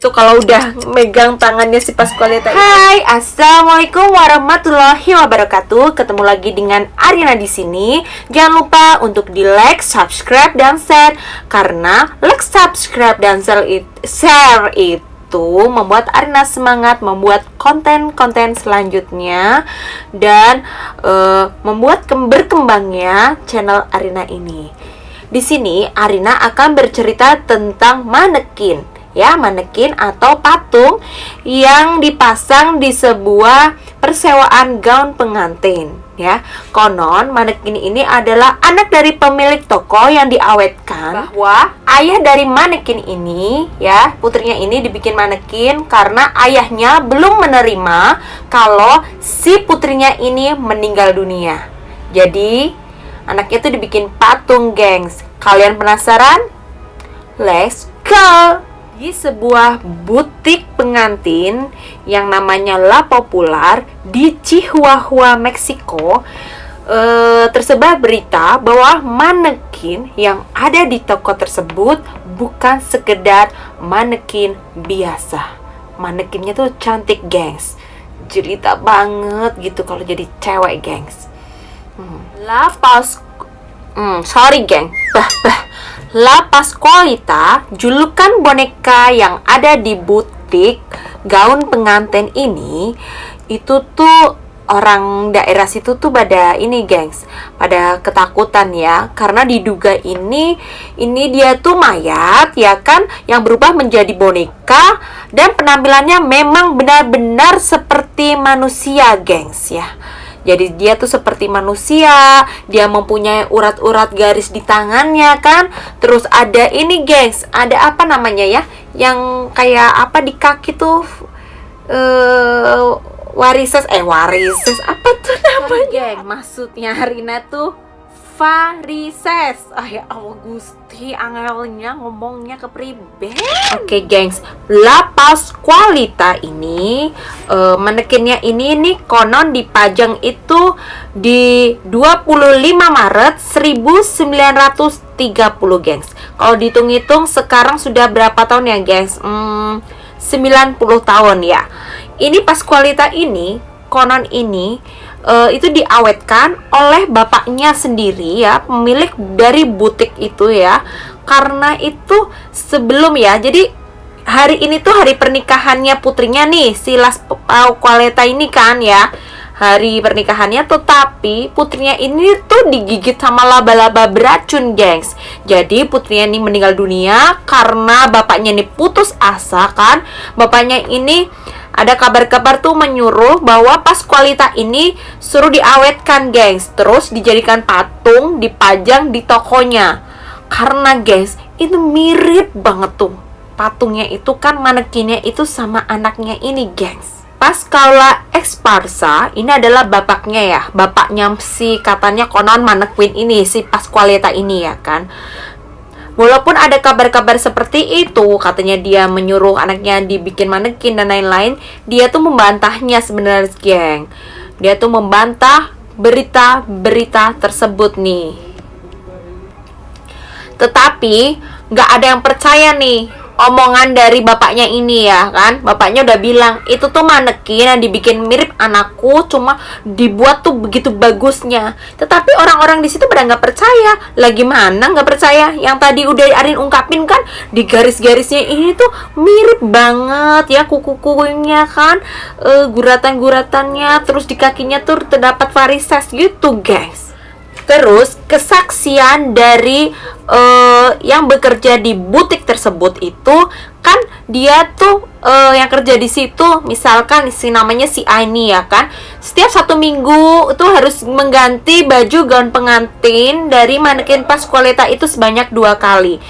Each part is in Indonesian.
Tuh kalau udah megang tangannya si Pasqualita. Hai, assalamualaikum warahmatullahi wabarakatuh. Ketemu lagi dengan Arina di sini. Jangan lupa untuk di like, subscribe, dan share. Karena like, subscribe, dan share itu membuat Arina semangat membuat konten-konten selanjutnya dan membuat berkembangnya channel Arina ini. Di sini Arina akan bercerita tentang manekin. Ya, manekin atau patung yang dipasang di sebuah persewaan gaun pengantin. Ya, konon manekin ini adalah anak dari pemilik toko yang diawetkan bahwa ayah dari manekin ini, ya, putrinya ini dibikin manekin karena ayahnya belum menerima kalau si putrinya ini meninggal dunia. Jadi, anaknya itu dibikin patung, gengs. Kalian penasaran? Let's go! Di sebuah butik pengantin yang namanya La Popular di Chihuahua, Meksiko, tersebar berita bahwa manekin yang ada di toko tersebut bukan sekedar manekin biasa. Manekinnya tuh cantik, gengs. Jelita banget gitu kalau jadi cewek, gengs. Sorry, geng. La Pasqualita, julukan boneka yang ada di butik gaun pengantin ini, itu tuh orang daerah situ tuh pada ini, gengs, pada ketakutan ya, karena diduga ini dia tuh mayat ya kan, yang berubah menjadi boneka dan penampilannya memang benar-benar seperti manusia, gengs ya. Jadi dia tuh seperti manusia, dia mempunyai urat-urat garis di tangannya kan. Terus ada ini, gengs, ada apa namanya ya, yang kayak apa di kaki tuh, varises apa tuh namanya, geng? Maksudnya Rina tuh varises. Ya Allah Gusti, angelnya ngomongnya kepribe. Oke, gengs, La Pasqualita ini manekinnya ini nih konon dipajang itu di 25 Maret 1930, gengs. Kalau dihitung-hitung sekarang sudah berapa tahun ya, gengs? 90 tahun ya. Ini Pasqualita ini konon ini itu diawetkan oleh bapaknya sendiri ya, pemilik dari butik itu ya. Karena itu sebelum ya, jadi hari ini tuh hari pernikahannya putrinya nih, si La Pasqualita ini kan ya, hari pernikahannya, tetapi putrinya ini tuh digigit sama laba-laba beracun, gengs. Jadi putrinya ini meninggal dunia karena bapaknya ini putus asa kan. Bapaknya ini ada kabar-kabar tuh menyuruh bahwa Pasqualita ini suruh diawetkan, gengs, terus dijadikan patung, dipajang di tokonya. Karena, gengs, itu mirip banget tuh patungnya itu kan, manekinnya itu sama anaknya ini, gengs. Pasquala Esparza ini adalah bapaknya ya, bapaknya si katanya konon manekin ini, si Pasqualita ini ya kan. Walaupun ada kabar-kabar seperti itu, katanya dia menyuruh anaknya dibikin manekin dan lain-lain, dia tuh membantahnya sebenarnya, geng. Dia tuh membantah berita-berita tersebut nih. Tetapi nggak ada yang percaya nih omongan dari bapaknya ini ya kan. Bapaknya udah bilang itu tuh manekin yang dibikin mirip anakku, cuma dibuat tuh begitu bagusnya. Tetapi orang-orang di situ pada nggak percaya. Lagi mana nggak percaya? Yang tadi udah Arin ungkapin kan, di garis-garisnya ini tuh mirip banget ya, kuku-kukunya kan, guratan-guratannya, terus di kakinya tuh terdapat varises gitu, guys. Terus kesaksian dari yang bekerja di butik tersebut itu kan, dia tuh yang kerja di situ, misalkan namanya si Aini ya kan, setiap 1 minggu itu harus mengganti baju gaun pengantin dari manekin Pasqualita itu sebanyak 2 kali.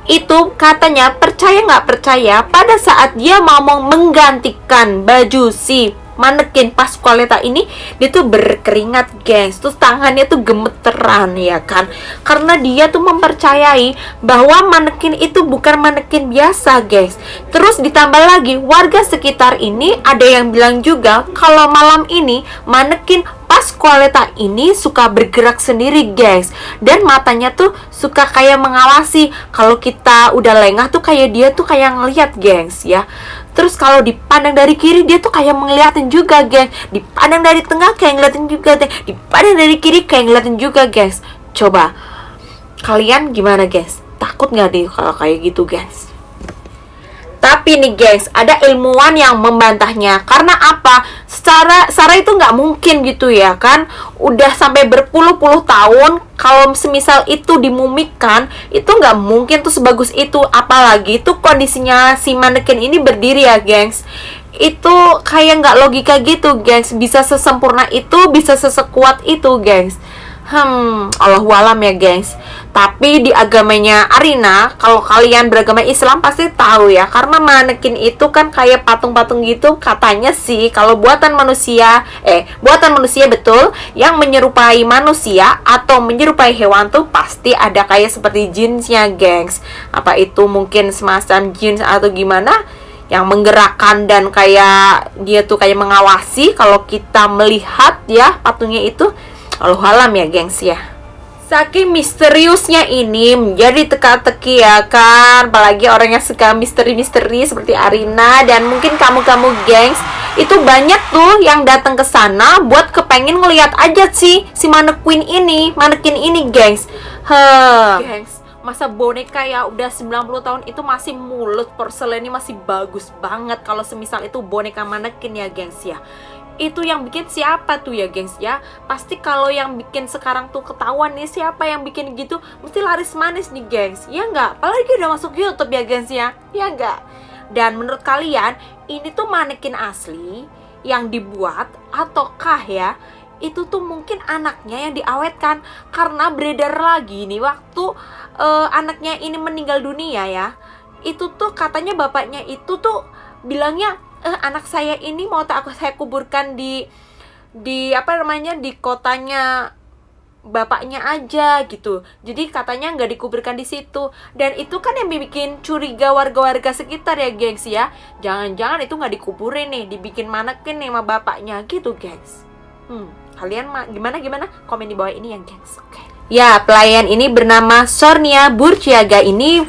Itu katanya, percaya nggak percaya, pada saat dia mau menggantikan baju si manekin Pasqualita ini, dia tuh berkeringat, gengs. Terus tangannya tuh gemeteran ya kan, karena dia tuh mempercayai bahwa manekin itu bukan manekin biasa, gengs. Terus ditambah lagi warga sekitar ini ada yang bilang juga kalau malam ini manekin Pasqualeta ini suka bergerak sendiri, gengs. Dan matanya tuh suka kayak mengawasi. Kalau kita udah lengah tuh kayak dia tuh kayak ngeliat, gengs, ya. Terus kalau dipandang dari kiri dia tuh kayak ngeliatin juga, gengs. Dipandang dari tengah kayak ngeliatin juga, gengs. Dipandang dari kiri kayak ngeliatin juga, gengs. Coba kalian gimana, gengs? Takut nggak deh kalau kayak gitu, gengs? Tapi nih, gengs, ada ilmuwan yang membantahnya. Karena apa? Secara itu nggak mungkin gitu ya kan. Udah sampai berpuluh-puluh tahun, kalau semisal itu dimumikan, itu nggak mungkin tuh sebagus itu. Apalagi itu kondisinya si manekin ini berdiri ya, gengs. Itu kayak nggak logika gitu, gengs. Bisa sesempurna itu, bisa sesekuat itu, gengs. Allahualam ya, gengs. Tapi di agamanya Arina, kalau kalian beragama Islam pasti tahu ya, karena manekin itu kan kayak patung-patung gitu. Katanya sih kalau buatan manusia betul, yang menyerupai manusia atau menyerupai hewan tuh pasti ada kayak seperti jinsnya, gengs. Apa itu mungkin semacam jins atau gimana, yang menggerakkan dan kayak dia tuh kayak mengawasi kalau kita melihat ya patungnya itu. Allahualam ya, gengs ya. Saking misteriusnya ini menjadi teka-teki ya kan. Apalagi orang yang suka misteri-misteri seperti Arina dan mungkin kamu-kamu, gengs, itu banyak tuh yang datang ke sana buat kepengen ngeliat aja sih si manekin ini, gengs. Gengs, masa boneka ya udah 90 tahun itu masih mulut porselennya masih bagus banget. Kalau semisal itu boneka manekin ya, gengs ya. Itu yang bikin siapa tuh ya, gengs ya? Pasti kalau yang bikin sekarang tuh ketahuan nih siapa yang bikin gitu, mesti laris manis nih, gengs. Ya nggak? Apalagi udah masuk YouTube ya, gengs ya. Ya nggak? Dan menurut kalian ini tuh manekin asli yang dibuat ataukah ya itu tuh mungkin anaknya yang diawetkan? Karena beredar lagi nih waktu anaknya ini meninggal dunia ya, itu tuh katanya bapaknya itu tuh bilangnya anak saya ini mau saya kuburkan di apa namanya, di kotanya bapaknya aja gitu. Jadi katanya nggak dikuburkan di situ. Dan itu kan yang bikin curiga warga-warga sekitar ya, gengs ya. Jangan-jangan itu nggak dikuburin nih, dibikin manekin nih sama bapaknya gitu, gengs. Kalian gimana? Komen di bawah ini ya, gengs. Oke. Ya, pelayan ini bernama Sornia Burciaga ini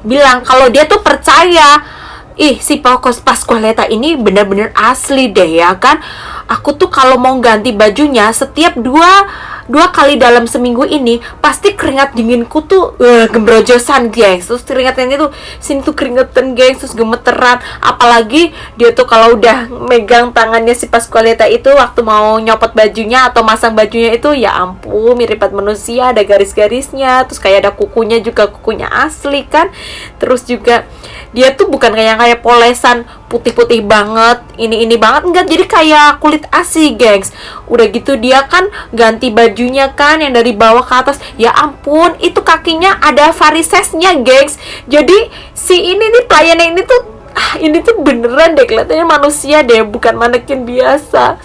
bilang kalau dia tuh percaya si Pasqualeta ini benar-benar asli deh ya kan. Aku tuh kalau mau ganti bajunya setiap dua kali dalam seminggu ini pasti keringat dinginku tuh gembrojosan, gengs. Terus keringatnya tuh sini tuh keringetan, gengs, terus gemeteran. Apalagi dia tuh kalau udah megang tangannya si Pasqualeta itu waktu mau nyopot bajunya atau masang bajunya itu, ya ampun, mirip manusia, ada garis-garisnya, terus kayak ada kukunya juga, kukunya asli kan. Terus juga dia tuh bukan kayak polesan putih-putih banget, ini banget, enggak, jadi kayak kulit asli, gengs. Udah gitu dia kan ganti bajunya kan yang dari bawah ke atas, ya ampun, itu kakinya ada varisesnya, gengs. Jadi si ini nih pelayannya ini tuh beneran deh, kelihatannya manusia deh, bukan manekin biasa.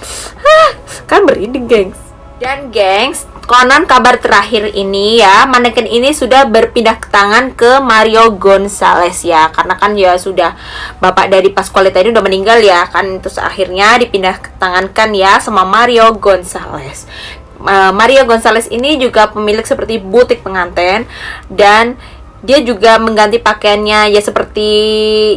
Kan merinding, gengs. Dan gengs, konon kabar terakhir ini ya, manekin ini sudah berpindah ke tangan ke Mario Gonzalez ya. Karena kan ya sudah, bapak dari Pasqualeta ini udah meninggal ya kan. Terus akhirnya dipindah ke tangan kan ya sama Mario Gonzalez. Mario Gonzalez ini juga pemilik seperti butik pengantin. Dan dia juga mengganti pakaiannya ya seperti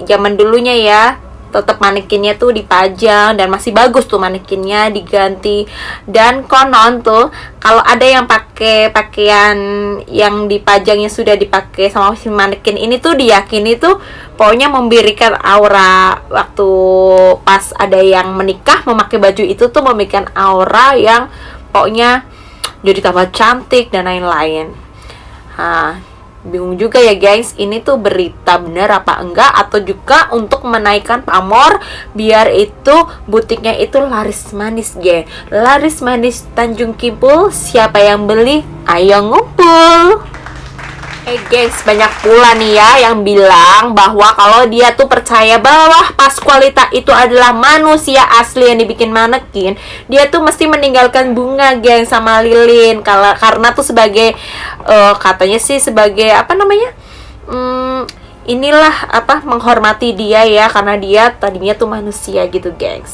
zaman dulunya ya. Tetap manekinnya tuh dipajang dan masih bagus tuh manekinnya diganti. Dan konon tuh kalau ada yang pakai pakaian yang dipajangnya sudah dipakai sama si manekin ini tuh diyakini tuh pokoknya memberikan aura. Waktu pas ada yang menikah memakai baju itu tuh memberikan aura yang pokoknya jadi tambah cantik dan lain-lain. Bingung juga ya, guys, ini tuh berita benar apa enggak, atau juga untuk menaikkan pamor biar itu butiknya itu laris manis, laris manis Tanjung Kimpul. Siapa yang beli? Ayo ngumpul. Guys, banyak pula nih ya yang bilang bahwa kalau dia tuh percaya bahwa Pasqualeta itu adalah manusia asli yang dibikin manekin, dia tuh mesti meninggalkan bunga, geng, sama lilin. Karena tuh sebagai katanya sih sebagai apa namanya, inilah apa, menghormati dia ya, karena dia tadinya tuh manusia gitu, gengs.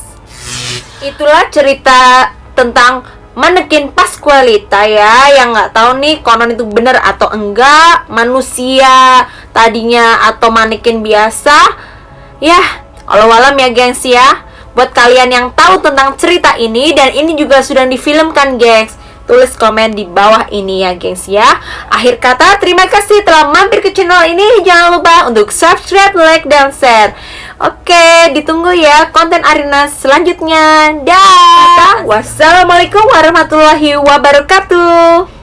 Itulah cerita tentang manekin Pascualita ya, yang nggak tahu nih konon itu bener atau enggak, manusia tadinya atau manekin biasa. Ya, walau alam ya gengs ya. Buat kalian yang tahu tentang cerita ini, dan ini juga sudah difilmkan gengs, tulis komen di bawah ini ya gengs ya. Akhir kata, terima kasih telah mampir ke channel ini. Jangan lupa untuk subscribe, like, dan share. Oke, ditunggu ya konten Arina selanjutnya. Dah. Wassalamualaikum warahmatullahi wabarakatuh.